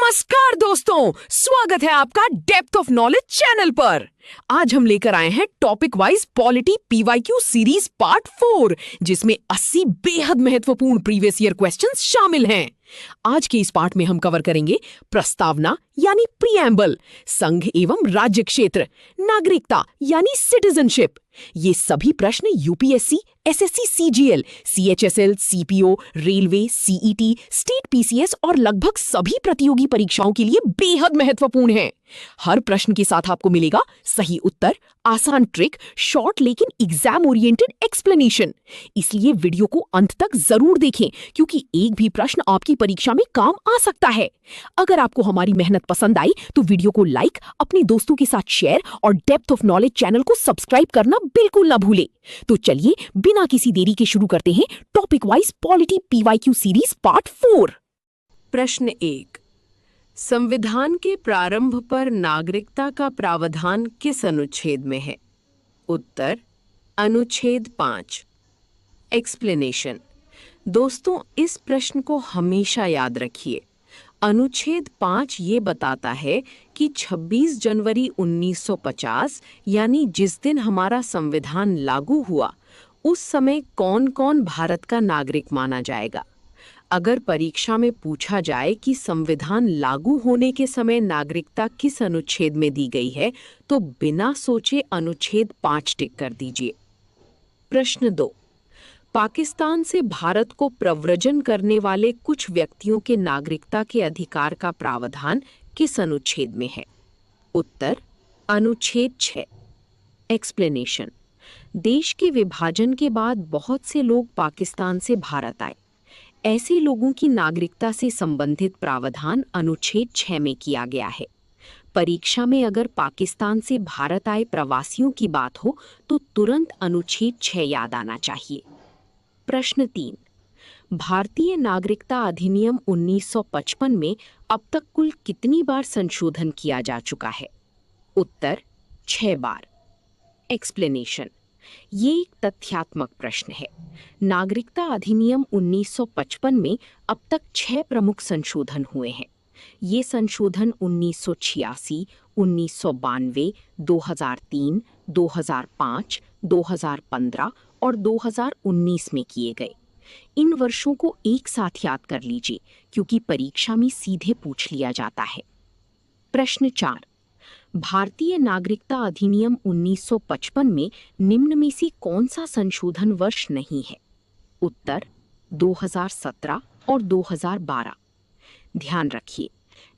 नमस्कार दोस्तों, स्वागत है आपका डेप्थ ऑफ नॉलेज चैनल पर। आज हम लेकर आए हैं topic wise polity PYQ series part 4, जिसमें 80 बेहद महत्वपूर्ण प्रीवियस ईयर क्वेश्चंस शामिल हैं। आज के इस पार्ट में हम कवर करेंगे प्रस्तावना यानी प्रीएम्बल, संघ एवं राज्य क्षेत्र, नागरिकता यानी सिटीजनशिप। ये सभी प्रश्न UPSC, SSC CGL, CHSL, CPO, railway, CET, state PCS और लगभग सभी प्रतियोगी परीक्षाओं के लिए बेहद महत्वपूर्ण हैं। हर प्रश्न के साथ आपको मिलेगा सही उत्तर, आसान ट्रिक, शॉर्ट लेकिन एग्जाम ओरिएंटेड एक्सप्लेनेशन। इसलिए वीडियो को अंत तक जरूर देखें, क्योंकि एक भी प्रश्न आपकी परीक्षा में काम आ सकता है। अगर आपको हमारी मेहनत पसंद आई तो वीडियो को लाइक, अपने दोस्तों के साथ शेयर और डेप्थ ऑफ नॉलेज चैनल को सब्सक्राइब करना बिल्कुल न भूले। तो चलिए बिना किसी देरी के शुरू करते हैं topic wise polity PYQ series part 4। प्रश्न 1, संविधान के प्रारंभ पर नागरिकता का प्रावधान किस अनुच्छेद में है? उत्तर अनुच्छेद 5। एक्सप्लेनेशन। दोस्तों, इस प्रश्न को हमेशा याद रखिए। अनुच्छेद 5 ये बताता है कि 26 जनवरी 1950 यानी जिस दिन हमारा संविधान लागू हुआ, उस समय कौन कौन भारत का नागरिक माना जाएगा। अगर परीक्षा में पूछा जाए कि संविधान लागू होने के समय नागरिकता किस अनुच्छेद में दी गई है, तो बिना सोचे अनुच्छेद 5 टिक कर दीजिए। प्रश्न 2, पाकिस्तान से भारत को प्रव्रजन करने वाले कुछ व्यक्तियों के नागरिकता के अधिकार का प्रावधान किस अनुच्छेद में है? उत्तर अनुच्छेद 6। एक्सप्लेनेशन। देश के विभाजन के बाद बहुत से लोग पाकिस्तान से भारत आए। ऐसे लोगों की नागरिकता से संबंधित प्रावधान अनुच्छेद 6 में किया गया है। परीक्षा में अगर पाकिस्तान से भारत आए प्रवासियों की बात हो तो तुरंत अनुच्छेद 6 याद आना चाहिए। प्रश्न 3, भारतीय नागरिकता अधिनियम 1955 में अब तक कुल कितनी बार संशोधन किया जा चुका है? उत्तर 6 बार। एक्सप्लेनेशन। ये एक तथ्यात्मक प्रश्न है। नागरिकता अधिनियम 1955 में अब तक 6 प्रमुख संशोधन हुए हैं। ये संशोधन 1986, 1992, 2003, 2005, 2015 और 2019 में किए गए। इन वर्षों को एक साथ याद कर लीजिए, क्योंकि परीक्षा में सीधे पूछ लिया जाता है। प्रश्न 4, भारतीय नागरिकता अधिनियम 1955 में निम्न में से कौन सा संशोधन वर्ष नहीं है? उत्तर 2017 और 2012। ध्यान रखिए,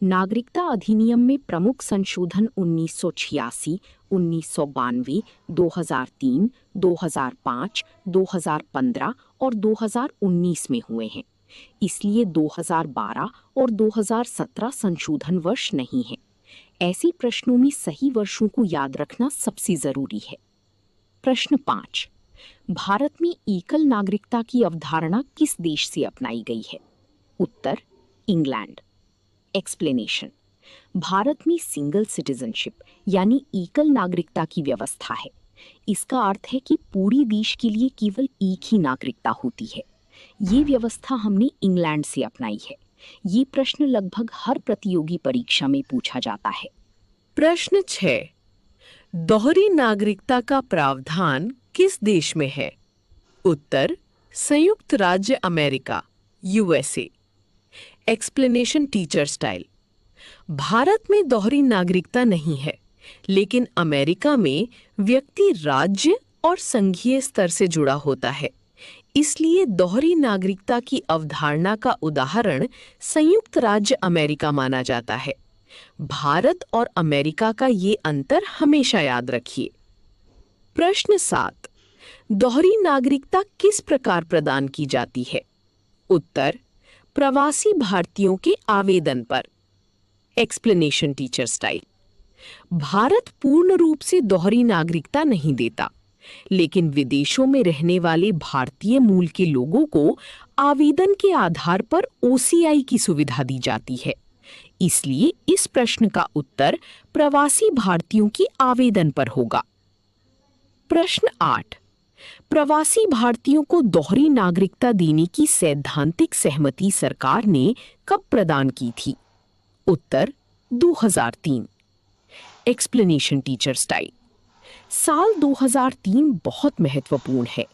नागरिकता अधिनियम में प्रमुख संशोधन 1986, 1992, 2003, 2005, 2015 और 2019 में हुए हैं। इसलिए 2012 और 2017 संशोधन वर्ष नहीं है। ऐसे प्रश्नों में सही वर्षों को याद रखना सबसे जरूरी है। प्रश्न 5, भारत में एकल नागरिकता की अवधारणा किस देश से अपनाई गई है? उत्तर इंग्लैंड। एक्सप्लेनेशन। भारत में सिंगल सिटीजनशिप यानी एकल नागरिकता की व्यवस्था है। इसका अर्थ है कि पूरी देश के लिए केवल एक ही नागरिकता होती है। ये व्यवस्था हमने इंग्लैंड से अपनाई है। ये प्रश्न लगभग हर प्रतियोगी परीक्षा में पूछा जाता है। प्रश्न 6, दोहरी नागरिकता का प्रावधान किस देश में है? उत्तर संयुक्त राज्य America, USA. Explanation teacher style. Bharat में दोहरी नागरिकता नहीं है, लेकिन अमेरिका में व्यक्ति राज्य और संघीय स्तर से जुड़ा होता है। इसलिए दोहरी नागरिकता की अवधारणा का उदाहरण संयुक्त राज्य अमेरिका माना जाता है। भारत और अमेरिका का ये अंतर हमेशा याद रखिए। प्रश्न 7, दोहरी नागरिकता किस प्रकार प्रदान की जाती है? उत्तर प्रवासी भारतीयों के आवेदन पर। Explanation teacher style. भारत पूर्ण रूप से दोहरी नागरिकता नहीं देता, लेकिन विदेशों में रहने वाले भारतीय मूल के लोगों को आवेदन के आधार पर ओसीआई की सुविधा दी जाती है। इसलिए इस प्रश्न का उत्तर प्रवासी भारतीयों के आवेदन पर होगा। प्रश्न 8, प्रवासी भारतीयों को दोहरी नागरिकता देने की सैद्धांतिक सहमति सरकार ने कब प्रदान की थी? उत्तर 2003। Explanation teacher style. साल 2003 बहुत महत्वपूर्ण है।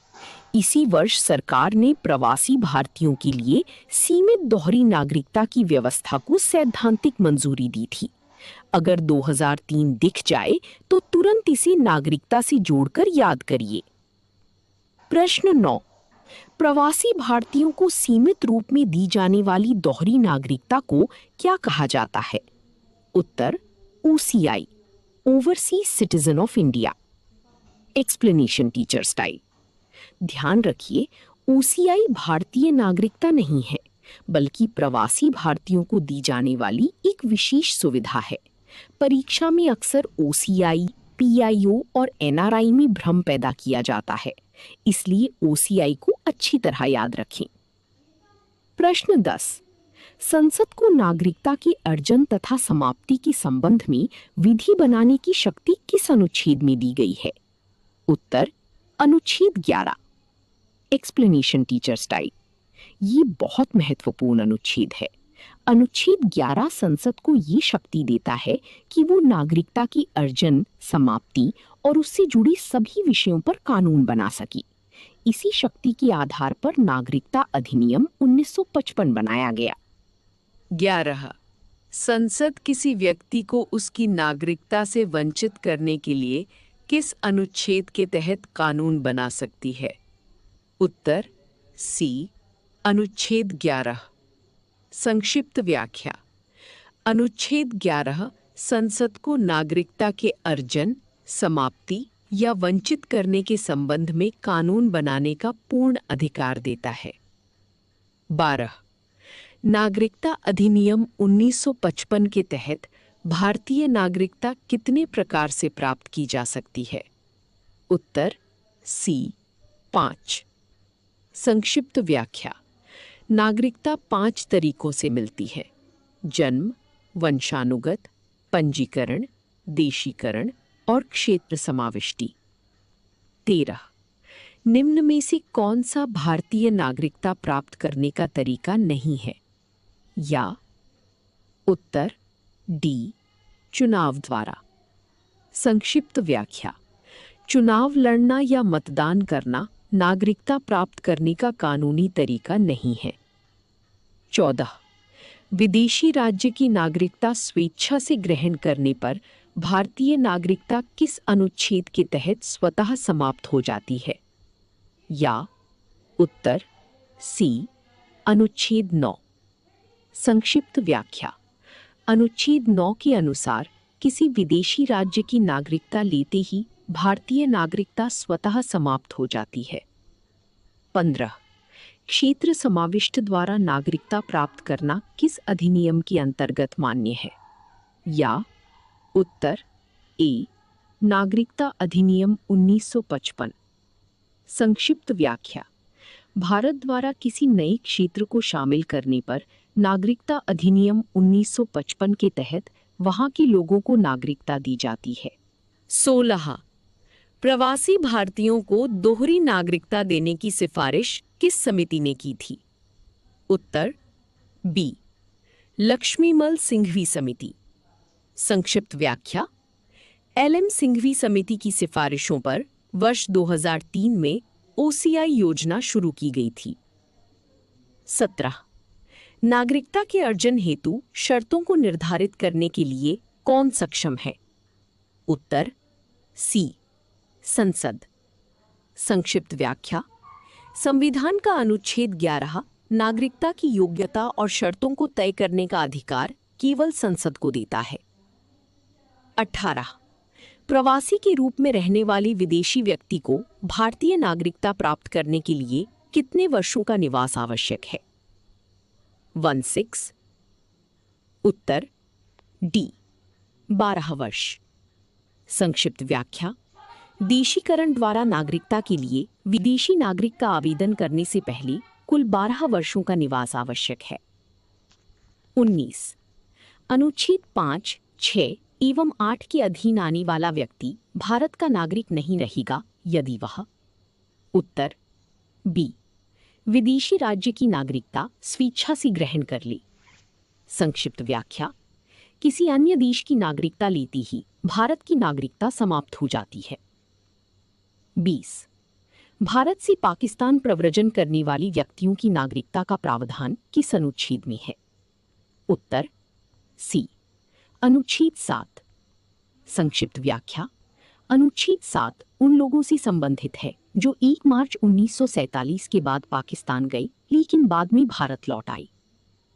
इसी वर्ष सरकार ने प्रवासी भारतीयों के लिए सीमित दोहरी नागरिकता की व्यवस्था को सैद्धांतिक मंजूरी दी थी। अगर 2003 दिख जाए तो तुरंत इसे नागरिकता से जोड़कर याद करिए। प्रश्न 9। प्रवासी भारतीयों को सीमित रूप में दी जाने वाली दोहरी नागरिकता को क्या कहा जाता है? उत्तर OCI, overseas citizen of India. Explanation teacher style. ध्यान रखिए, ओसीआई भारतीय नागरिकता नहीं है, बल्कि प्रवासी भारतीयों को दी जाने वाली एक विशेष सुविधा है। परीक्षा में अक्सर ओसीआई, पीआईओ और एनआरआई में भ्रम पैदा किया जाता है, इसलिए ओसीआई को अच्छी तरह याद रखें। प्रश्न 10। संसद को नागरिकता के अर्जन तथा समाप्ति के संबंध में विधि बनाने की शक्ति किस अनुच्छेद में दी गई है? उत्तर अनुच्छेद 11। Explanation teacher style. ये बहुत महत्वपूर्ण अनुच्छेद है। अनुच्छेद 11 संसद को ये शक्ति देता है कि वो नागरिकता की अर्जन, समाप्ति और उससे जुड़ी सभी विषयों पर कानून बना सके। इसी शक्ति के आधार पर नागरिकता अधिनियम 1955 बनाया गया। 11। संसद किसी व्यक्ति को उसकी नागरिकता से वंचित करने के लिए किस अनुच्छेद के तहत कानून बना सकती है? उत्तर सी, अनुच्छेद 11। संक्षिप्त व्याख्या। अनुच्छेद 11 संसद को नागरिकता के अर्जन, समाप्ति या वंचित करने के संबंध में कानून बनाने का पूर्ण अधिकार देता है। 12। नागरिकता अधिनियम 1955 के तहत भारतीय नागरिकता कितने प्रकार से प्राप्त की जा सकती है? उत्तर सी, 5। संक्षिप्त व्याख्या। नागरिकता 5 तरीकों से मिलती है: जन्म, वंशानुगत, पंजीकरण, देशीकरण और क्षेत्र समाविष्टि। 13। निम्न में से कौन सा भारतीय नागरिकता प्राप्त करने का तरीका नहीं है? या उत्तर डी, चुनाव द्वारा। संक्षिप्त व्याख्या। चुनाव लड़ना या मतदान करना नागरिकता प्राप्त करने का कानूनी तरीका नहीं है। 14। विदेशी राज्य की नागरिकता स्वेच्छा से ग्रहण करने पर भारतीय नागरिकता किस अनुच्छेद के तहत स्वतः समाप्त हो जाती है? या उत्तर सी, अनुच्छेद 9। संक्षिप्त व्याख्या। अनुच्छेद 9 के अनुसार किसी विदेशी राज्य की नागरिकता लेते ही भारतीय नागरिकता स्वतः समाप्त हो जाती है। 15। क्षेत्र समाविष्ट द्वारा नागरिकता प्राप्त करना किस अधिनियम के अंतर्गत मान्य है? या उत्तर ए, नागरिकता अधिनियम 1955। संक्षिप्त व्याख्या। भारत द्वारा किसी नए क्षेत्र को शामिल करने पर नागरिकता अधिनियम 1955 के तहत वहां के लोगों को नागरिकता दी जाती है। 16। प्रवासी भारतीयों को दोहरी नागरिकता देने की सिफारिश किस समिति ने की थी? उत्तर बी, लक्ष्मीमल सिंघवी समिति। संक्षिप्त व्याख्या। एलएम सिंघवी समिति की सिफारिशों पर वर्ष 2003 में ओसीआई योजना शुरू की गई थी। 17। नागरिकता के अर्जन हेतु शर्तों को निर्धारित करने के लिए कौन सक्षम है? उत्तर सी, संसद। संक्षिप्त व्याख्या। संविधान का अनुच्छेद 11 नागरिकता की योग्यता और शर्तों को तय करने का अधिकार केवल संसद को देता है। 18। प्रवासी के रूप में रहने वाले विदेशी व्यक्ति को भारतीय नागरिकता प्राप्त करने के लिए कितने वर्षों का निवास आवश्यक है? 16। उत्तर डी, 12 वर्ष। संक्षिप्त व्याख्या। देशीकरण द्वारा नागरिकता के लिए विदेशी नागरिक का आवेदन करने से पहले कुल 12 वर्षों का निवास आवश्यक है। 19। अनुच्छेद 5, 6 एवं 8 के अधीन आने वाला व्यक्ति भारत का नागरिक नहीं रहेगा यदि वह उत्तर बी, विदेशी राज्य की नागरिकता स्वेच्छा से ग्रहण कर ले। संक्षिप्त व्याख्या। किसी अन्य देश की नागरिकता लेते ही भारत की नागरिकता समाप्त हो जाती है। 20. भारत से पाकिस्तान प्रव्रजन करने वाली व्यक्तियों की नागरिकता का प्रावधान किस अनुच्छेद में है? उत्तर सी, अनुच्छेद 7। संक्षिप्त व्याख्या: अनुच्छेद 7 उन लोगों से संबंधित है जो 1 मार्च 1947 के बाद पाकिस्तान गए लेकिन बाद में भारत लौट आए।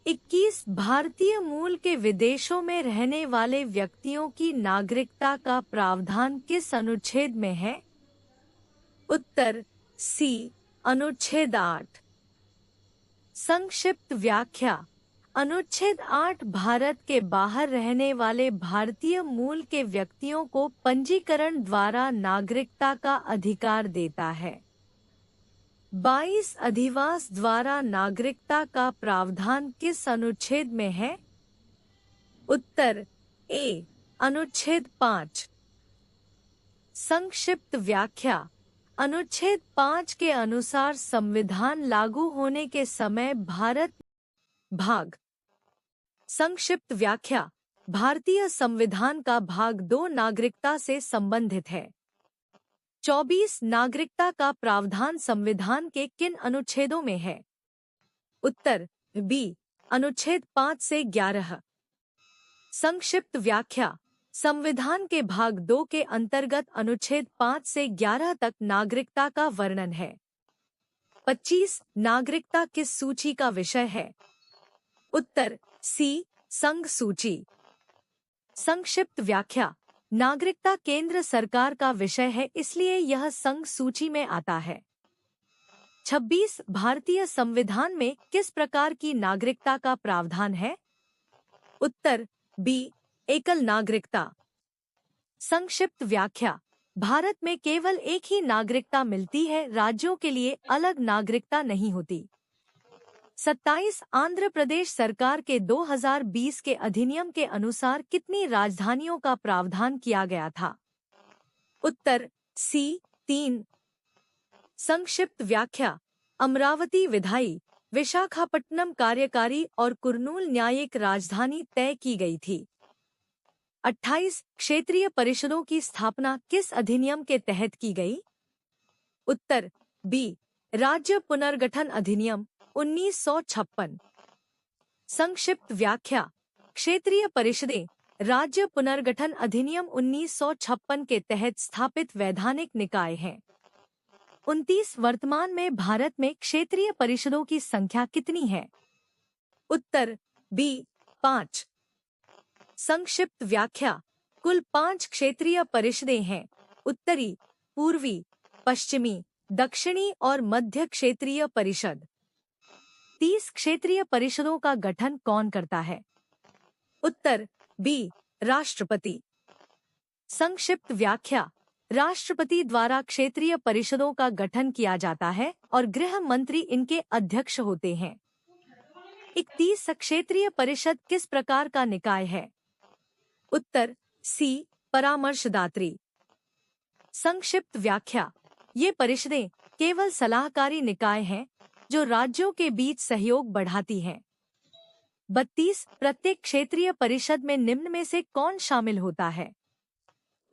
21 भारतीय मूल के विदेशों में रहने वाले व्यक्तियों की नागरिकता का प्रावधान किस अनुच्छेद में है? उत्तर सी, अनुच्छेद 8। संक्षिप्त व्याख्या: अनुच्छेद 8 भारत के बाहर रहने वाले भारतीय मूल के व्यक्तियों को पंजीकरण द्वारा नागरिकता का अधिकार देता है। 22 अधिवास द्वारा नागरिकता का प्रावधान किस अनुच्छेद में है? उत्तर ए, अनुच्छेद 5। संक्षिप्त व्याख्या: अनुच्छेद 5 के अनुसार संविधान लागू होने के समय भारत भाग। संक्षिप्त व्याख्या: भारतीय संविधान का भाग 2 नागरिकता से संबंधित है। 24 नागरिकता का प्रावधान संविधान के किन अनुच्छेदों में है? उत्तर बी, अनुच्छेद 5 से 11। संक्षिप्त व्याख्या: संविधान के भाग 2 के अंतर्गत अनुच्छेद 5 से 11 तक नागरिकता का वर्णन है। 25 नागरिकता किस सूची का विषय है? उत्तर सी, संघ सूची। संक्षिप्त व्याख्या: नागरिकता केंद्र सरकार का विषय है, इसलिए यह संघ सूची में आता है। 26 भारतीय संविधान में किस प्रकार की नागरिकता का प्रावधान है? उत्तर बी, एकल नागरिकता। संक्षिप्त व्याख्या: भारत में केवल एक ही नागरिकता मिलती है, राज्यों के लिए अलग नागरिकता नहीं होती। 27 आंध्र प्रदेश सरकार के 2020 के अधिनियम के अनुसार कितनी राजधानियों का प्रावधान किया गया था? उत्तर सी, 3। संक्षिप्त व्याख्या: अमरावती विधायी, विशाखापट्टनम कार्यकारी और कुर्नूल न्यायिक राजधानी तय की गई थी। 28 क्षेत्रीय परिषदों की स्थापना किस अधिनियम के तहत की गई? उत्तर बी, राज्य पुनर्गठन अधिनियम 1956। संक्षिप्त व्याख्या: क्षेत्रीय परिषदें राज्य पुनर्गठन अधिनियम 1956 के तहत स्थापित वैधानिक निकाय हैं। 29 वर्तमान में भारत में क्षेत्रीय परिषदों की संख्या कितनी है? उत्तर बी, 5। संक्षिप्त व्याख्या: कुल 5 क्षेत्रीय परिषदें हैं: उत्तरी, पूर्वी, पश्चिमी, दक्षिणी और मध्य क्षेत्रीय परिषद। 30 क्षेत्रीय परिषदों का गठन कौन करता है? उत्तर बी, राष्ट्रपति। संक्षिप्त व्याख्या: राष्ट्रपति द्वारा क्षेत्रीय परिषदों का गठन किया जाता है और गृह मंत्री इनके अध्यक्ष होते हैं। 31 क्षेत्रीय परिषद किस प्रकार का निकाय है? उत्तर सी, परामर्शदात्री। संक्षिप्त व्याख्या: ये परिषदें केवल सलाहकारी निकाय हैं जो राज्यों के बीच सहयोग बढ़ाती हैं। 32 प्रत्येक क्षेत्रीय परिषद में निम्न में से कौन शामिल होता है?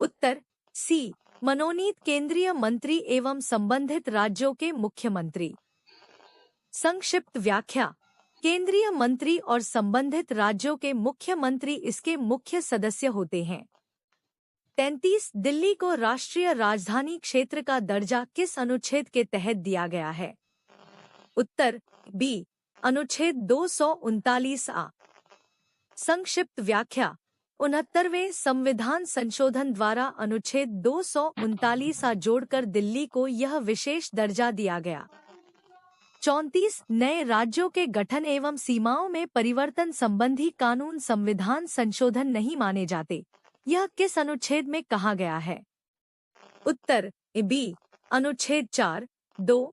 उत्तर सी, मनोनीत केंद्रीय मंत्री एवं संबंधित राज्यों के मुख्यमंत्री। संक्षिप्त व्याख्या: केंद्रीय मंत्री और संबंधित राज्यों के मुख्यमंत्री इसके मुख्य सदस्य होते हैं। 33 दिल्ली को राष्ट्रीय राजधानी क्षेत्र का दर्जा किस अनुच्छेद के तहत दिया गया है? उत्तर बी, अनुच्छेद 239A। संक्षिप्त व्याख्या: 69वें संविधान संशोधन द्वारा अनुच्छेद 239A जोड़कर दिल्ली को यह विशेष दर्जा दिया गया। 34 नए राज्यों के गठन एवं सीमाओं में परिवर्तन संबंधी कानून संविधान संशोधन नहीं माने जाते, यह किस अनुच्छेद में कहा गया है? उत्तर बी, अनुच्छेद 4(2)।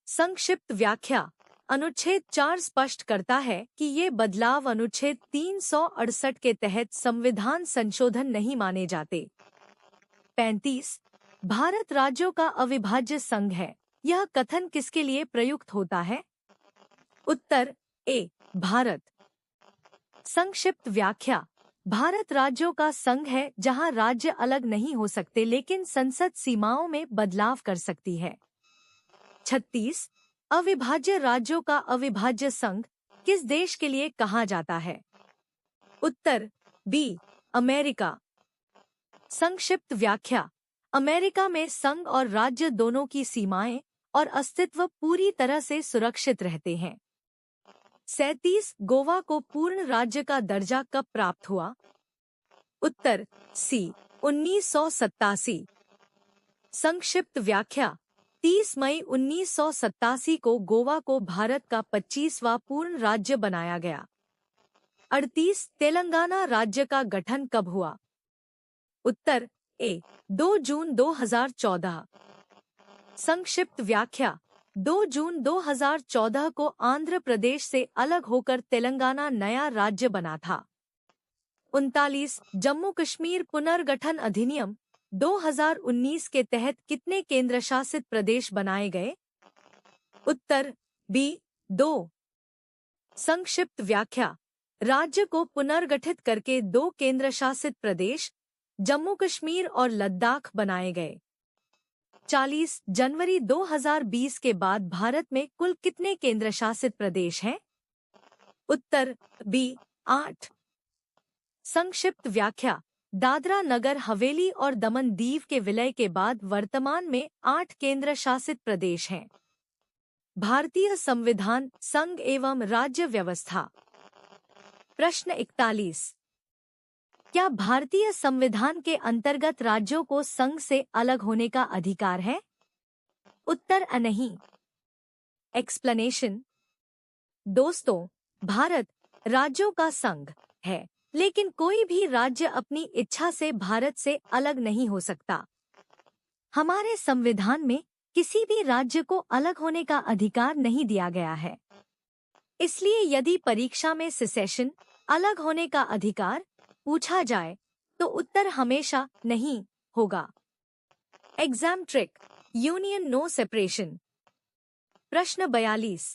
संक्षिप्त व्याख्या: अनुच्छेद 4 स्पष्ट करता है कि ये बदलाव अनुच्छेद 368 के तहत संविधान संशोधन नहीं माने जाते। 35 भारत राज्यों का अविभाज्य संघ है, यह कथन किसके लिए प्रयुक्त होता है? उत्तर ए, भारत। संक्षिप्त व्याख्या। भारत राज्यों का संघ है जहां राज्य अलग नहीं हो सकते लेकिन संसद सीमाओं में बदलाव कर सकती है। 36 अविभाज्य राज्यों का अविभाज्य संघ किस देश के लिए कहा जाता है? उत्तर बी अमेरिका। संक्षिप्त व्याख्या। अमेरिका में संघ और राज्य दोनों की सीमाएं और अस्तित्व पूरी तरह से सुरक्षित रहते हैं। 37 गोवा को पूर्ण राज्य का दर्जा कब प्राप्त हुआ? उत्तर सी 1987। संक्षिप्त व्याख्या। 30 मई 1987 को गोवा को भारत का 25वां पूर्ण राज्य बनाया गया। 38 तेलंगाना राज्य का गठन कब हुआ? उत्तर ए 2 जून 2014। संक्षिप्त व्याख्या। 2 जून 2014 को आंध्र प्रदेश से अलग होकर तेलंगाना नया राज्य बना था। 39 जम्मू कश्मीर पुनर्गठन अधिनियम 2019 के तहत कितने केंद्र शासित प्रदेश बनाए गए? उत्तर बी 2। संक्षिप्त व्याख्या। राज्य को पुनर्गठित करके 2 केंद्र शासित प्रदेश जम्मू कश्मीर और लद्दाख बनाए गए। 40 जनवरी 2020 के बाद भारत में कुल कितने केंद्र शासित प्रदेश हैं? उत्तर बी 8। संक्षिप्त व्याख्या। दादरा नगर हवेली और दमन दीव के विलय के बाद वर्तमान में 8 केंद्र शासित प्रदेश हैं। भारतीय संविधान, संघ एवं राज्य व्यवस्था। प्रश्न 41। क्या भारतीय संविधान के अंतर्गत राज्यों को संघ से अलग होने का अधिकार है? उत्तर नहीं। एक्सप्लेनेशन। दोस्तों, भारत राज्यों का संघ है, लेकिन कोई भी राज्य अपनी इच्छा से भारत से अलग नहीं हो सकता। हमारे संविधान में किसी भी राज्य को अलग होने का अधिकार नहीं दिया गया है। इसलिए यदि परीक्षा में सेसेशन, अलग होने का अधिकार पूछा जाए तो उत्तर हमेशा नहीं होगा। Exam trick. Union no separation. प्रश्न 42।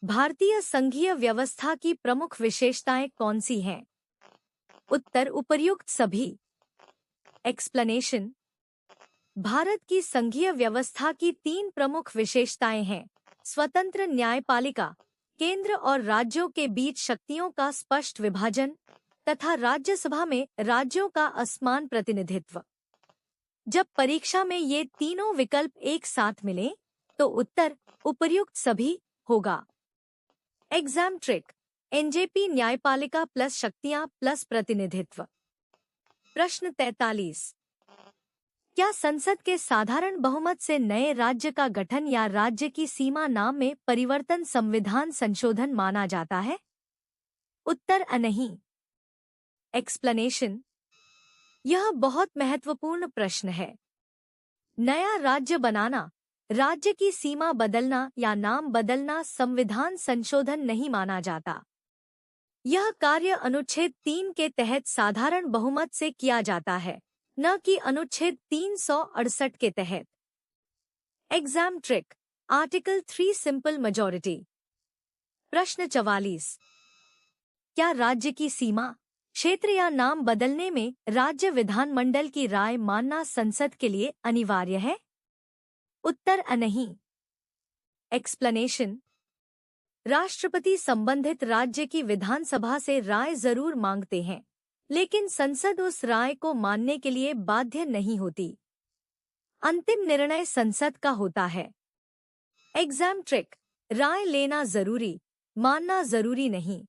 भारतीय संघीय व्यवस्था की प्रमुख विशेषताएं कौन सी हैं? उत्तर उपर्युक्त सभी। एक्सप्लेनेशन। भारत की संघीय व्यवस्था की 3 प्रमुख विशेषताएं हैं: स्वतंत्र न्यायपालिका, केंद्र और राज्यों के बीच शक्तियों का स्पष्ट विभाजन तथा राज्यसभा में राज्यों का असमान प्रतिनिधित्व। जब परीक्षा में ये तीनों विकल्प एक साथ मिले तो उत्तर उपर्युक्त सभी होगा। Exam trick. एनजेपी न्यायपालिका प्लस शक्तियां प्लस प्रतिनिधित्व। प्रश्न 43। क्या संसद के साधारण बहुमत से नए राज्य का गठन या राज्य की सीमा नाम में परिवर्तन संविधान संशोधन माना जाता है? उत्तर नहीं। एक्सप्लेनेशन। यह बहुत महत्वपूर्ण प्रश्न है। नया राज्य बनाना, राज्य की सीमा बदलना या नाम बदलना संविधान संशोधन नहीं माना जाता। यह कार्य अनुच्छेद 3 के तहत साधारण बहुमत से किया जाता है, न कि अनुच्छेद 368 के तहत। Exam trick. Article 3 simple majority. प्रश्न 44। क्या राज्य की सीमा, क्षेत्र या नाम बदलने में राज्य विधानमंडल की राय मानना संसद के लिए अनिवार्य है? उत्तर नहीं। एक्सप्लेनेशन। राष्ट्रपति संबंधित राज्य की विधानसभा से राय जरूर मांगते हैं, लेकिन संसद उस राय को मानने के लिए बाध्य नहीं होती। अंतिम निर्णय संसद का होता है। Exam trick. राय लेना जरूरी, मानना जरूरी नहीं।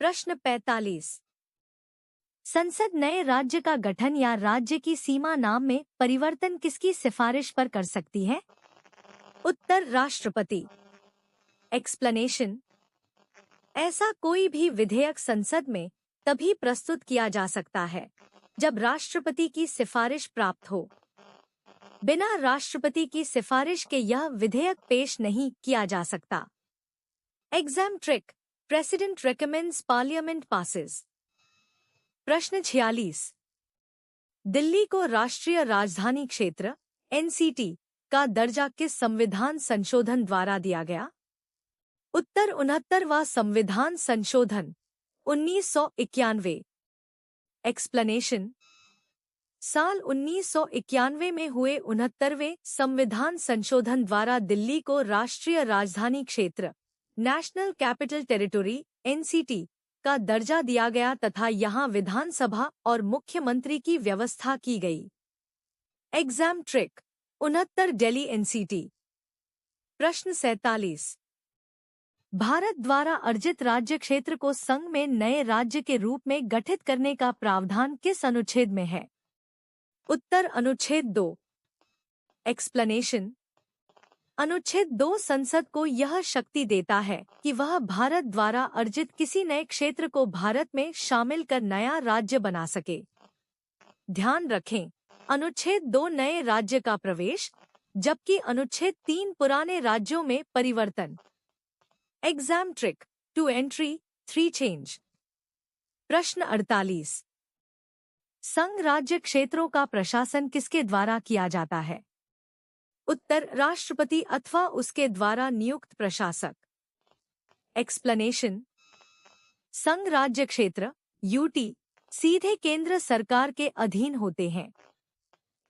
प्रश्न 45। संसद नए राज्य का गठन या राज्य की सीमा नाम में परिवर्तन किसकी सिफारिश पर कर सकती है? उत्तर राष्ट्रपति। एक्सप्लेनेशन। ऐसा कोई भी विधेयक संसद में तभी प्रस्तुत किया जा सकता है जब राष्ट्रपति की सिफारिश प्राप्त हो। बिना राष्ट्रपति की सिफारिश के यह विधेयक पेश नहीं किया जा सकता। Exam trick. President recommends, parliament passes. प्रश्न 46। दिल्ली को राष्ट्रीय राजधानी क्षेत्र (एनसीटी) का दर्जा किस संविधान संशोधन द्वारा दिया गया? उत्तर 69वां संविधान संशोधन 1991। एक्सप्लेनेशन। साल 1991 में हुए 69वें संविधान संशोधन द्वारा दिल्ली को राष्ट्रीय राजधानी क्षेत्र नेशनल कैपिटल टेरिटरी (NCT) का दर्जा दिया गया तथा यहाँ विधानसभा और मुख्यमंत्री की व्यवस्था की गई। Exam trick. 69 दिल्ली NCT। प्रश्न 47। भारत द्वारा अर्जित राज्य क्षेत्र को संघ में नए राज्य के रूप में गठित करने का प्रावधान किस अनुच्छेद में है? उत्तर अनुच्छेद 2। एक्सप्लेनेशन। अनुच्छेद 2 संसद को यह शक्ति देता है कि वह भारत द्वारा अर्जित किसी नए क्षेत्र को भारत में शामिल कर नया राज्य बना सके। ध्यान रखें, अनुच्छेद 2 नए राज्य का प्रवेश, जबकि अनुच्छेद 3 पुराने राज्यों में परिवर्तन। Exam trick. 2 entry 3 change. प्रश्न 48। संघ राज्य क्षेत्रों का प्रशासन किसके द्वारा किया जाता है? उत्तर राष्ट्रपति अथवा उसके द्वारा नियुक्त प्रशासक। एक्सप्लेनेशन। संघ राज्य क्षेत्र (UT) सीधे केंद्र सरकार के अधीन होते हैं।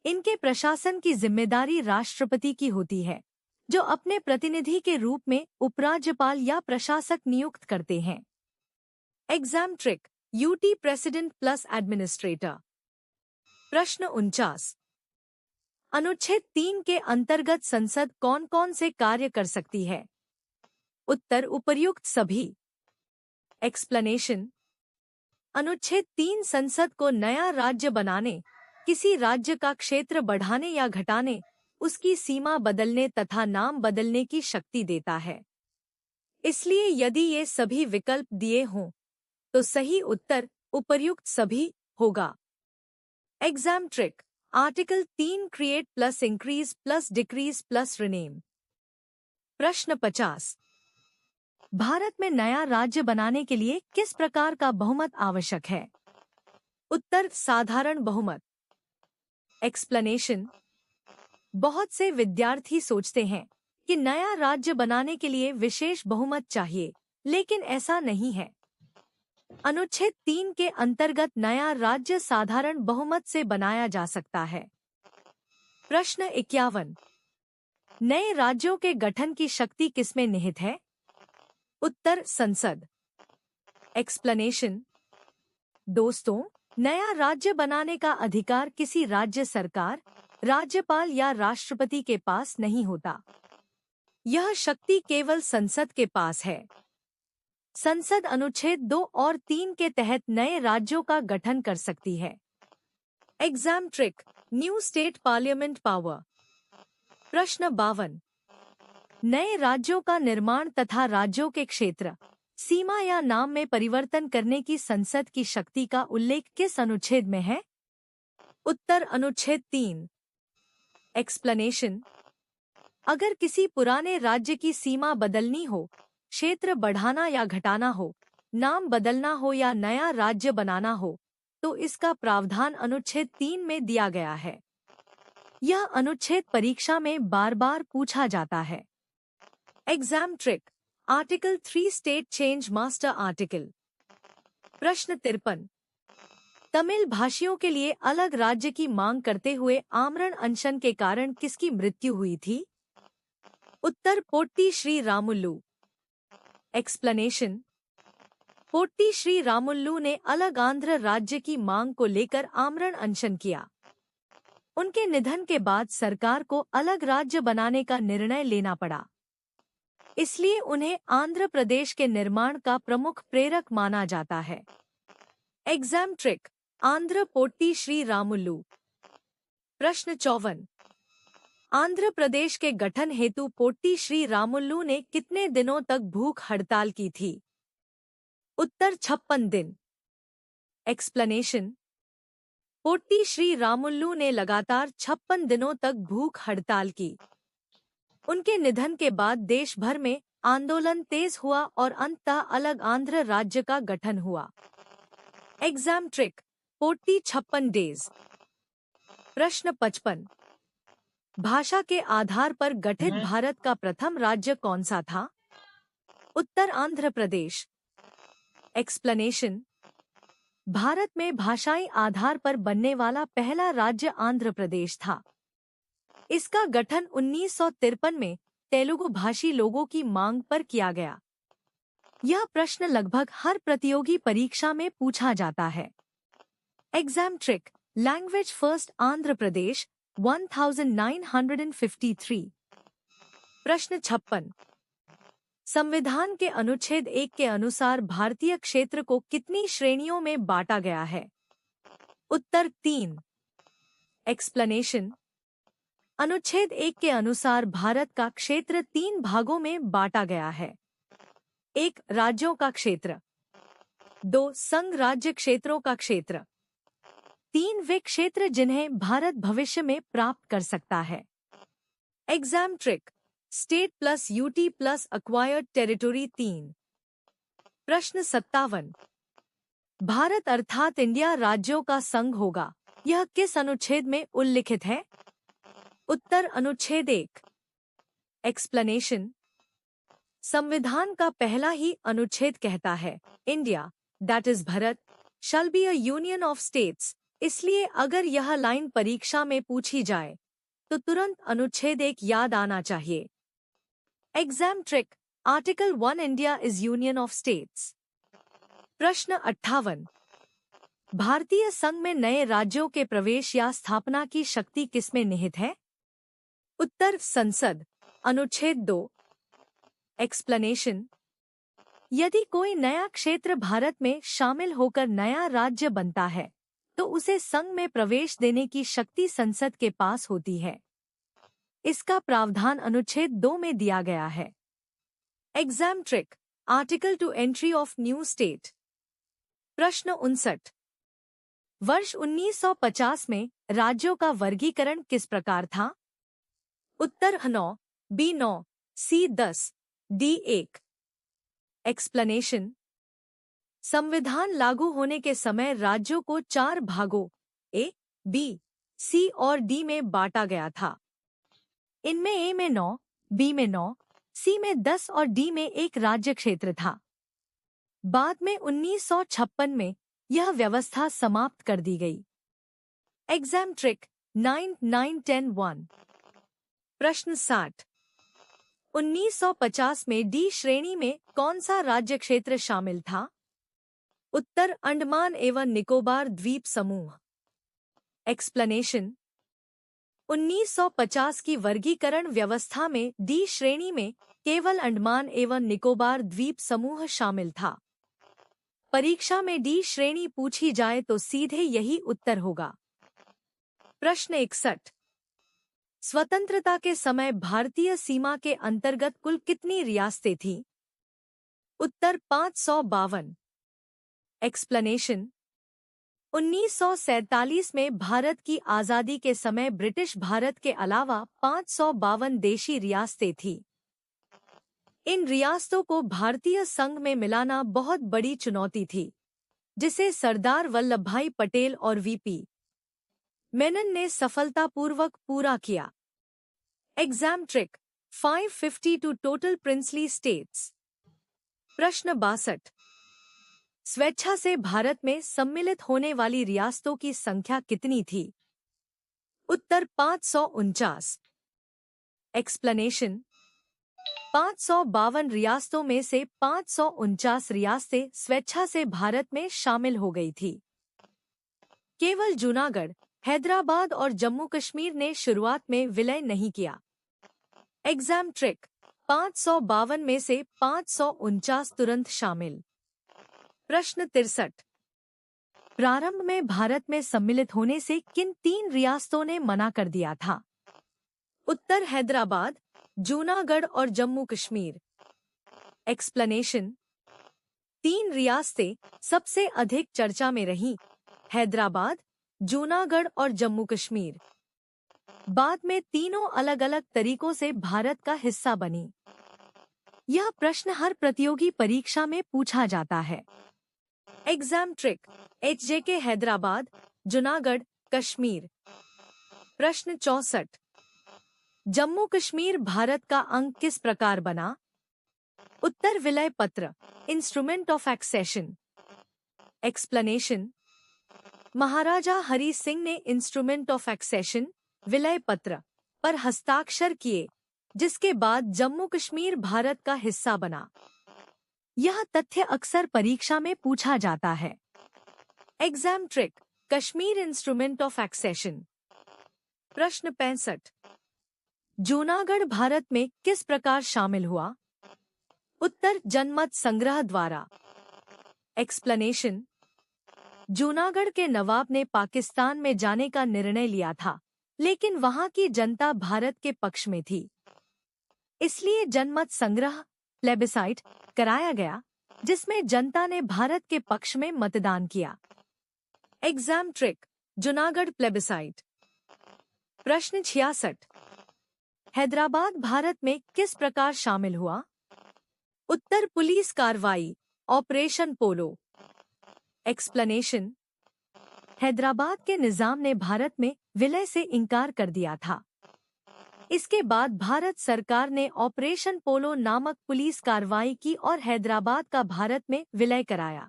इनके प्रशासन की जिम्मेदारी राष्ट्रपति की होती है, जो अपने प्रतिनिधि के रूप में उपराज्यपाल या प्रशासक नियुक्त करते हैं। Exam trick. UT president plus administrator. प्रश्न 49। अनुच्छेद 3 के अंतर्गत संसद कौन कौन से कार्य कर सकती है? उत्तर उपर्युक्त सभी। एक्सप्लेनेशन। अनुच्छेद 3 संसद को नया राज्य बनाने, किसी राज्य का क्षेत्र बढ़ाने या घटाने, उसकी सीमा बदलने तथा नाम बदलने की शक्ति देता है। इसलिए यदि ये सभी विकल्प दिए हों, तो सही उत्तर उपर्युक्त सभी होगा। Exam trick. Article 3 create plus increase plus decrease plus rename. प्रश्न 50। भारत में नया राज्य बनाने के लिए किस प्रकार का बहुमत आवश्यक है? उत्तर साधारण बहुमत। एक्सप्लेनेशन। बहुत से विद्यार्थी सोचते हैं कि नया राज्य बनाने के लिए विशेष बहुमत चाहिए, लेकिन ऐसा नहीं है। अनुच्छेद 3 के अंतर्गत नया राज्य साधारण बहुमत से बनाया जा सकता है। प्रश्न 51। नए राज्यों के गठन की शक्ति किसमें निहित है? उत्तर संसद। एक्सप्लेनेशन। दोस्तों, नया राज्य बनाने का अधिकार किसी राज्य सरकार, राज्यपाल या राष्ट्रपति के पास नहीं होता। यह शक्ति केवल संसद के पास है। संसद अनुच्छेद 2 और 3 के तहत नए राज्यों का गठन कर सकती है। Exam trick. New state parliament power. प्रश्न 52। नए राज्यों का निर्माण तथा राज्यों के क्षेत्र, सीमा या नाम में परिवर्तन करने की संसद की शक्ति का उल्लेख किस अनुच्छेद में है? उत्तर अनुच्छेद 3। एक्सप्लेनेशन। अगर किसी पुराने राज्य की सीमा बदलनी हो, क्षेत्र बढ़ाना या घटाना हो, नाम बदलना हो या नया राज्य बनाना हो, तो इसका प्रावधान अनुच्छेद 3 में दिया गया है। यह अनुच्छेद परीक्षा में बार बार पूछा जाता है। Exam trick. Article 3 state change master article. प्रश्न 53। तमिल भाषियों के लिए अलग राज्य की मांग करते हुए आमरण अनशन के कारण किसकी मृत्यु हुई थी? उत्तर पोट्टी श्री रामुलु। एक्सप्लेनेशन। पोट्टी श्री रामुलु ने अलग आंध्र राज्य की मांग को लेकर आमरण अनशन किया। उनके निधन के बाद सरकार को अलग राज्य बनाने का निर्णय लेना पड़ा। इसलिए उन्हें आंध्र प्रदेश के निर्माण का प्रमुख प्रेरक माना जाता है। Exam trick. Andhra potty Sri Ramulu. प्रश्न 54। आंध्र प्रदेश के गठन हेतु पोट्टी श्री रामुलु ने कितने दिनों तक भूख हड़ताल की थी? उत्तर 56 दिन। एक्सप्लेनेशन। पोट्टी श्री रामुलु ने लगातार 56 दिनों तक भूख हड़ताल की। उनके निधन के बाद देश भर में आंदोलन तेज हुआ और अंततः अलग आंध्र राज्य का गठन हुआ। Exam trick. Potty 56 days. प्रश्न 55। भाषा के आधार पर गठित भारत का प्रथम राज्य कौन सा था? उत्तर आंध्र प्रदेश। एक्सप्लेनेशन। भारत में भाषाई आधार पर बनने वाला पहला राज्य आंध्र प्रदेश था। इसका गठन 1953 में तेलुगु भाषी लोगों की मांग पर किया गया। यह प्रश्न लगभग हर प्रतियोगी परीक्षा में पूछा जाता है। Exam trick. Language first Andhra Pradesh 1953। प्रश्न 56। संविधान के अनुच्छेद 1 के अनुसार भारतीय क्षेत्र को कितनी श्रेणियों में बांटा गया है? उत्तर 3। एक्सप्लेनेशन। अनुच्छेद 1 के अनुसार भारत का क्षेत्र 3 भागों में बांटा गया है। 1 राज्यों का क्षेत्र, 2 संघ राज्य क्षेत्रों का क्षेत्र, 3 वे क्षेत्र जिन्हें भारत भविष्य में प्राप्त कर सकता है। Exam trick. State plus UT plus acquired territory 3। प्रश्न 57। भारत अर्थात इंडिया राज्यों का संघ होगा, यह किस अनुच्छेद में उल्लिखित है? उत्तर अनुच्छेद 1। एक्सप्लेनेशन। संविधान का पहला ही अनुच्छेद कहता है India that is Bharat shall be a union of states. इसलिए अगर यह लाइन परीक्षा में पूछी जाए तो तुरंत अनुच्छेद 1 याद आना चाहिए। Exam trick. Article 1 India is union of states. प्रश्न 58। भारतीय संघ में नए राज्यों के प्रवेश या स्थापना की शक्ति किसमें निहित है? उत्तर संसद। अनुच्छेद 2। एक्सप्लेनेशन। यदि कोई नया क्षेत्र भारत में शामिल होकर नया राज्य बनता है तो उसे संघ में प्रवेश देने की शक्ति संसद के पास होती है। इसका प्रावधान अनुच्छेद 2 में दिया गया है। Exam trick. Article to entry of new state. प्रश्न 59। वर्ष 1950 में राज्यों का वर्गीकरण किस प्रकार था? उत्तर 9, बी 9, सी 10, डी 1। एक्सप्लेनेशन। संविधान लागू होने के समय राज्यों को 4 भागों ए, बी, सी और डी में बांटा गया था। इनमें ए में 9, बी में 9, सी में 10 और डी में 1 राज्य क्षेत्र था। बाद में 1956 में यह व्यवस्था समाप्त कर दी गई। Exam trick 9, 9, 10, 1। प्रश्न 60। 1950 में डी श्रेणी में कौन सा राज्य क्षेत्र शामिल था? उत्तर अंडमान एवं निकोबार द्वीप समूह। एक्सप्लेनेशन। 1950 की वर्गीकरण व्यवस्था में डी श्रेणी में केवल अंडमान एवं निकोबार द्वीप समूह शामिल था। परीक्षा में डी श्रेणी पूछी जाए तो सीधे यही उत्तर होगा। प्रश्न 61। स्वतंत्रता के समय भारतीय सीमा के अंतर्गत कुल कितनी रियासतें थीं? उत्तर 552। एक्सप्लेनेशन। 1947 में भारत की आजादी के समय ब्रिटिश भारत के अलावा 552 देशी रियासतें थीं। इन रियासतों को भारतीय संघ में मिलाना बहुत बड़ी चुनौती थी, जिसे सरदार वल्लभभाई पटेल और वीपी मेनन ने सफलतापूर्वक पूरा किया। Exam trick. 552 total princely states. प्रश्न 62। स्वेच्छा से भारत में सम्मिलित होने वाली रियासतों की संख्या कितनी थी? उत्तर 549। एक्सप्लेनेशन। 552 रियासतों में से 549 रियासतें स्वेच्छा से भारत में शामिल हो गई थी। केवल जूनागढ़, हैदराबाद और जम्मू कश्मीर ने शुरुआत में विलय नहीं किया। Exam trick. 552 में से 549 तुरंत शामिल। प्रश्न 63। प्रारंभ में भारत में सम्मिलित होने से किन 3 रियासतों ने मना कर दिया था? उत्तर हैदराबाद, जूनागढ़ और जम्मू कश्मीर। एक्सप्लेनेशन। 3 रियासतें सबसे अधिक चर्चा में रहीं, हैदराबाद, जूनागढ़ और जम्मू कश्मीर। बाद में तीनों अलग अलग तरीकों से भारत का हिस्सा बनी। यह प्रश्न हर प्रतियोगी परीक्षा में पूछा जाता है। Exam trick. HJK Hyderabad, Junagadh, Kashmir. प्रश्न 64। जम्मू कश्मीर भारत का अंग किस प्रकार बना? उत्तर विलय पत्र, इंस्ट्रूमेंट ऑफ एक्सेशन। एक्सप्लेनेशन। महाराजा हरि सिंह ने इंस्ट्रूमेंट ऑफ एक्सेशन विलय पत्र पर हस्ताक्षर किए, जिसके बाद जम्मू कश्मीर भारत का हिस्सा बना। यह तथ्य अक्सर परीक्षा में पूछा जाता है। Exam trick, Kashmir instrument of accession. प्रश्न 65, जूनागढ़ भारत में किस प्रकार शामिल हुआ? उत्तर, जनमत संग्रह द्वारा। एक्सप्लेनेशन। जूनागढ़ के नवाब ने पाकिस्तान में जाने का निर्णय लिया था, लेकिन वहां की जनता भारत के पक्ष में थी, इसलिए जनमत संग्रह प्लेबिसाइट कराया गया, जिसमें जनता ने भारत के पक्ष में मतदान किया। Exam trick, Junagadh plebiscite. प्रश्न 66, हैदराबाद भारत में किस प्रकार शामिल हुआ? उत्तर, पुलिस कार्रवाई ऑपरेशन पोलो। एक्सप्लेनेशन। हैदराबाद के निजाम ने भारत में विलय से इनकार कर दिया था। इसके बाद भारत सरकार ने ऑपरेशन पोलो नामक पुलिस कार्रवाई की और हैदराबाद का भारत में विलय कराया।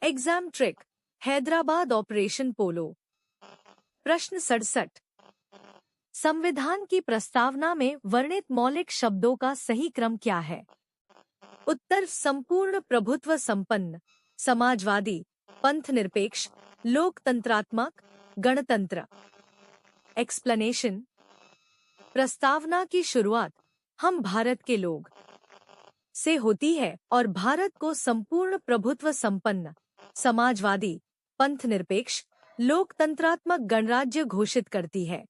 एग्जाम ट्रिक, हैदराबाद ऑपरेशन पोलो। प्रश्न 67, संविधान की प्रस्तावना में वर्णित मौलिक शब्दों का सही क्रम क्या है? उत्तर, संपूर्ण प्रभुत्व संपन्न, समाजवादी, पंथनिरपेक्ष, लोकतंत्रात्मक, गणतंत्र। एक्सप्लेनेशन। प्रस्तावना की शुरुआत हम भारत के लोग से होती है और भारत को संपूर्ण प्रभुत्व संपन्न, समाजवादी, पंथनिरपेक्ष, लोकतंत्रात्मक गणराज्य घोषित करती है।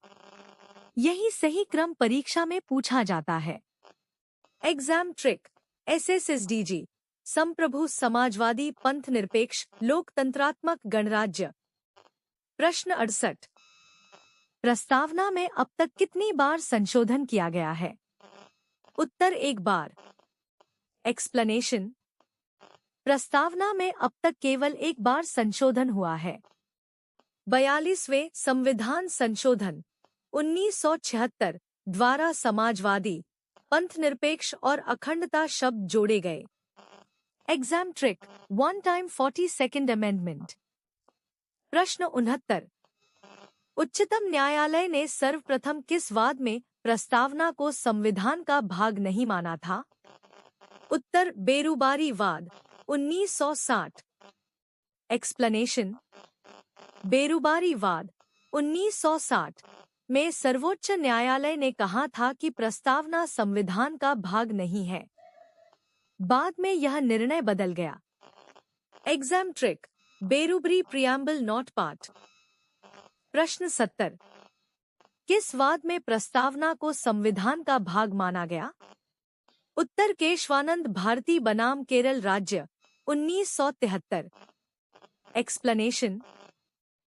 यही सही क्रम परीक्षा में पूछा जाता है। एग्जाम ट्रिक, SSSDG, संप्रभु, समाजवादी, पंथनिरपेक्ष, लोकतंत्रात्मक गणराज्य। प्रश्न 68, प्रस्तावना में अब तक कितनी बार संशोधन किया गया है? उत्तर, 1 बार। एक्सप्लेनेशन। प्रस्तावना में अब तक केवल 1 बार संशोधन हुआ है। 42वें संविधान संशोधन 1976 द्वारा समाजवादी, पंथनिरपेक्ष और अखंडता शब्द जोड़े गए। Exam trick, 1 time 42nd amendment. प्रश्न 69, उच्चतम न्यायालय ने सर्वप्रथम किस वाद में प्रस्तावना को संविधान का भाग नहीं माना था? उत्तर, बेरुबारी वाद 1960। एक्सप्लेनेशन। बेरुबारी वाद 1960 में सर्वोच्च न्यायालय ने कहा था कि प्रस्तावना संविधान का भाग नहीं है। बाद में यह निर्णय बदल गया। Exam trick, Berubari preamble not part. प्रश्न 70, किस वाद में प्रस्तावना को संविधान का भाग माना गया? उत्तर, केशवानंद भारती बनाम केरल राज्य 1973। एक्सप्लेनेशन।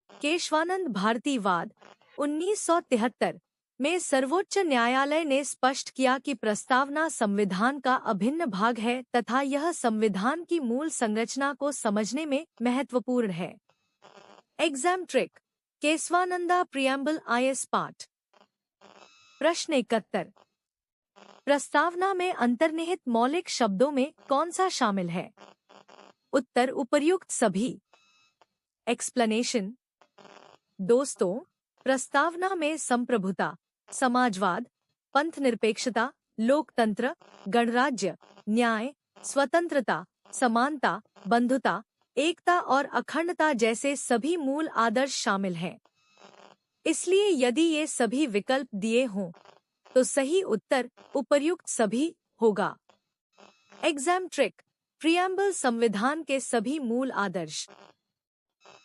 केशवानंद भारती वाद 1973 में सर्वोच्च न्यायालय ने स्पष्ट किया कि प्रस्तावना संविधान का अभिन्न भाग है तथा यह संविधान की मूल संरचना को समझने में महत्वपूर्ण है। Exam trick, Kesavananda preamble IS part. प्रश्न 71, प्रस्तावना में अंतर्निहित मौलिक शब्दों में कौन सा शामिल है? उत्तर, उपर्युक्त सभी। एक्सप्लेनेशन। दोस्तों, प्रस्तावना में संप्रभुता, समाजवाद, पंथनिरपेक्षता, लोकतंत्र, गणराज्य, न्याय, स्वतंत्रता, समानता, बंधुता, एकता और अखंडता जैसे सभी मूल आदर्श शामिल हैं। इसलिए यदि ये सभी विकल्प दिए हों तो सही उत्तर उपर्युक्त सभी होगा। एग्जाम ट्रिक, प्रियम्बल संविधान के सभी मूल आदर्श।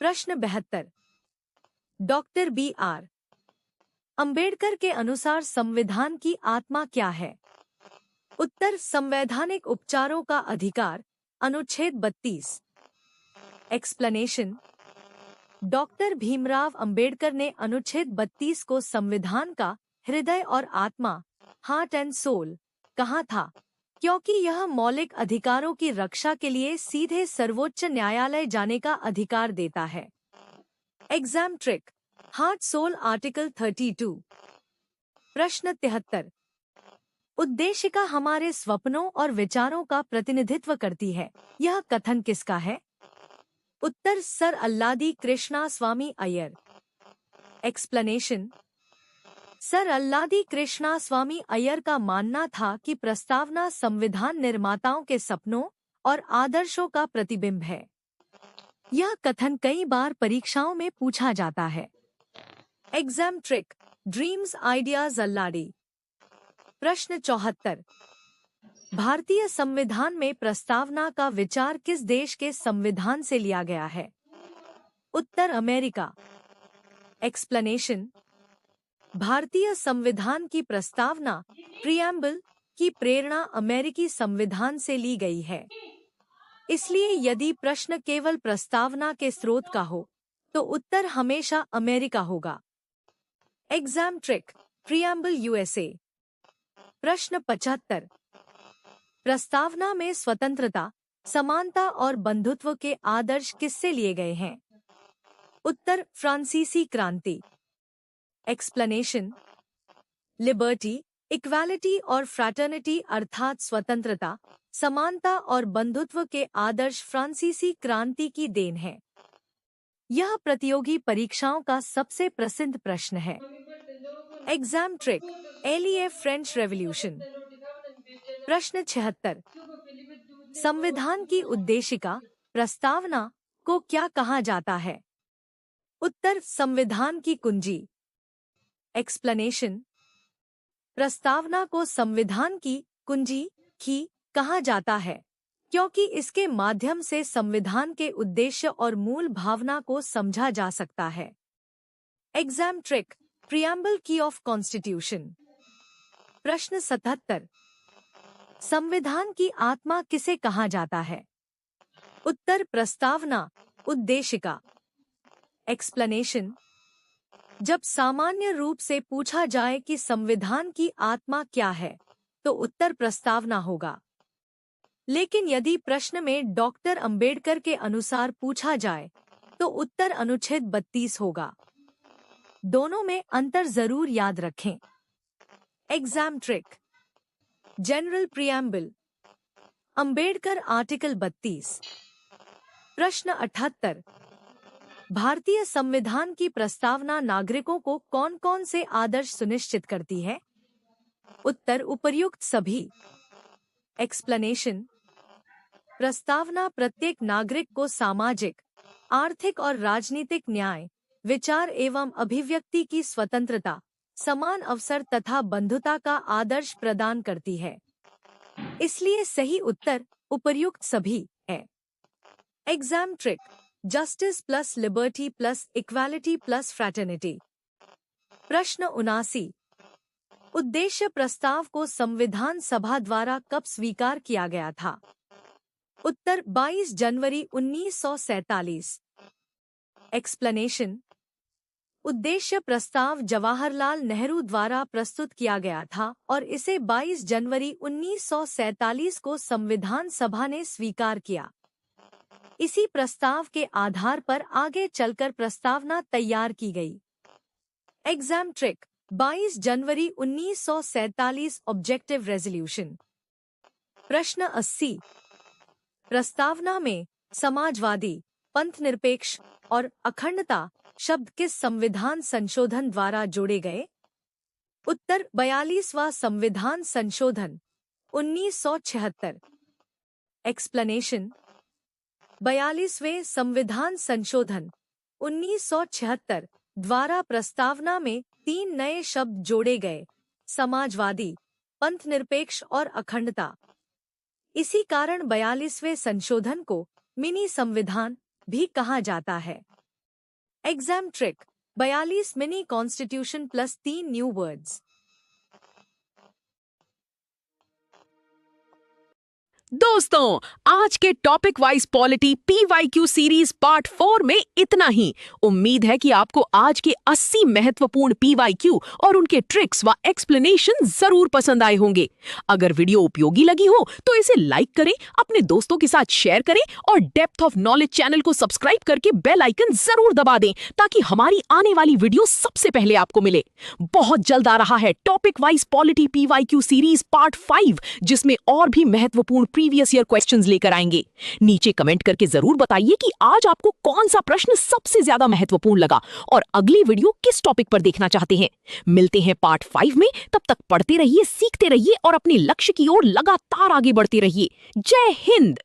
प्रश्न 72, डॉक्टर BR अंबेडकर के अनुसार संविधान की आत्मा क्या है? उत्तर, संवैधानिक उपचारों का अधिकार, अनुच्छेद 32। एक्सप्लेनेशन। डॉक्टर भीमराव अंबेडकर ने अनुच्छेद 32 को संविधान का हृदय और आत्मा, हार्ट एंड सोल कहा था, क्योंकि यह मौलिक अधिकारों की रक्षा के लिए सीधे सर्वोच्च न्यायालय जाने का अधिकार देता है। Exam trick, heart soul article 32। प्रश्न 73, उद्देशिका हमारे सपनों और विचारों का प्रतिनिधित्व करती है, यह कथन किसका है? उत्तर सर अल्लादी कृष्णा स्वामी अय्यर। एक्सप्लेनेशन। सर अल्लादी कृष्णा स्वामी अय्यर का मानना था कि प्रस्तावना संविधान निर्माताओं के सपनों और आदर्शों का प्रतिबिंब है। यह कथन कई बार परीक्षाओं में पूछा जाता है। Exam trick, dreams ideas Alladi. प्रश्न 74। भारतीय संविधान में प्रस्तावना का विचार किस देश के संविधान से लिया गया है? उत्तर अमेरिका। एक्सप्लेनेशन। भारतीय संविधान की प्रस्तावना प्रियम्बल की प्रेरणा अमेरिकी संविधान से ली गई है। इसलिए यदि प्रश्न केवल प्रस्तावना के स्रोत का हो तो उत्तर हमेशा अमेरिका होगा। Exam trick, preamble USA. प्रश्न 75। प्रस्तावना में स्वतंत्रता, समानता और बंधुत्व के आदर्श किससे लिए गए हैं? उत्तर फ्रांसीसी क्रांति। एक्सप्लेनेशन। लिबर्टी, इक्वालिटी और फ्रैटर्निटी अर्थात स्वतंत्रता, समानता और बंधुत्व के आदर्श फ्रांसीसी क्रांति की देन है। यह प्रतियोगी परीक्षाओं का सबसे प्रसिद्ध प्रश्न है। Exam trick, LEF French revolution. प्रश्न 76। संविधान की उद्देशिका, प्रस्तावना को क्या कहा जाता है? उत्तर संविधान की कुंजी। एक्सप्लेनेशन। प्रस्तावना को संविधान की कुंजी की कहा जाता है क्योंकि इसके माध्यम से संविधान के उद्देश्य और मूल भावना को समझा जा सकता है। एग्जाम ट्रिक, प्रियम्बल की ऑफ कॉन्स्टिट्यूशन। प्रश्न 77। संविधान की आत्मा किसे कहा जाता है? उत्तर प्रस्तावना, उद्देशिका। एक्सप्लेनेशन। जब सामान्य रूप से पूछा जाए कि संविधान की आत्मा क्या है तो उत्तर प्रस्तावना होगा। लेकिन यदि प्रश्न में डॉक्टर अंबेडकर के अनुसार पूछा जाए तो उत्तर अनुच्छेद 32 होगा। दोनों में अंतर जरूर याद रखें। Exam trick, general preamble, Ambedkar article 32। प्रश्न 78। भारतीय संविधान की प्रस्तावना नागरिकों को कौन कौन से आदर्श सुनिश्चित करती है? उत्तर उपर्युक्त सभी। एक्सप्लेनेशन। प्रस्तावना प्रत्येक नागरिक को सामाजिक, आर्थिक और राजनीतिक न्याय, विचार एवं अभिव्यक्ति की स्वतंत्रता, समान अवसर तथा बंधुता का आदर्श प्रदान करती है। इसलिए सही उत्तर उपर्युक्त सभी है। Exam trick, justice plus liberty plus equality plus fraternity. प्रश्न 79। उद्देश्य प्रस्ताव को संविधान सभा द्वारा कब स्वीकार किया गया था? उत्तर 22 जनवरी 1947। एक्सप्लेनेशन। उद्देश्य प्रस्ताव जवाहरलाल नेहरू द्वारा प्रस्तुत किया गया था और इसे 22 जनवरी 1947 को संविधान सभा ने स्वीकार किया। इसी प्रस्ताव के आधार पर आगे चलकर प्रस्तावना तैयार की गई। एग्जाम ट्रिक, 22 जनवरी 1947 ऑब्जेक्टिव रेजोल्यूशन। प्रश्न 80। प्रस्तावना में समाजवादी, पंथनिरपेक्ष और अखंडता शब्द किस संविधान संशोधन द्वारा जोड़े गए? उत्तर 42वां संविधान संशोधन 1976। एक्सप्लेनेशन। 42वें संविधान संशोधन 1976 द्वारा प्रस्तावना में 3 नए शब्द जोड़े गए, समाजवादी, पंथनिरपेक्ष और अखंडता। इसी कारण 42वें संशोधन को मिनी संविधान भी कहा जाता है। Exam trick, 42 mini constitution plus 3 new words. दोस्तों, आज के topic wise polity PYQ series part 4 में इतना ही। उम्मीद है कि आपको आज के 80 महत्वपूर्ण PYQ और उनके ट्रिक्स व एक्सप्लेनेशन जरूर पसंद आए होंगे। अगर वीडियो उपयोगी लगी हो तो इसे लाइक करें, अपने दोस्तों के साथ शेयर करें और डेप्थ ऑफ नॉलेज चैनल को सब्सक्राइब करके बेल आइकन जरूर दबा दें ताकि हमारी आने वाली वीडियो सबसे पहले आपको मिले। बहुत जल्द आ रहा है topic wise polity PYQ series part 5, जिसमें और भी महत्वपूर्ण प्रीवियस ईयर क्वेश्चंस लेकर आएंगे। नीचे कमेंट करके जरूर बताइए कि आज आपको कौन सा प्रश्न सबसे ज्यादा महत्वपूर्ण लगा और अगली वीडियो किस टॉपिक पर देखना चाहते हैं। मिलते हैं पार्ट 5 में, तब तक पढ़ते रहिए, सीखते रहिए और अपने लक्ष्य की ओर लगातार आगे बढ़ते रहिए। जय हिंद।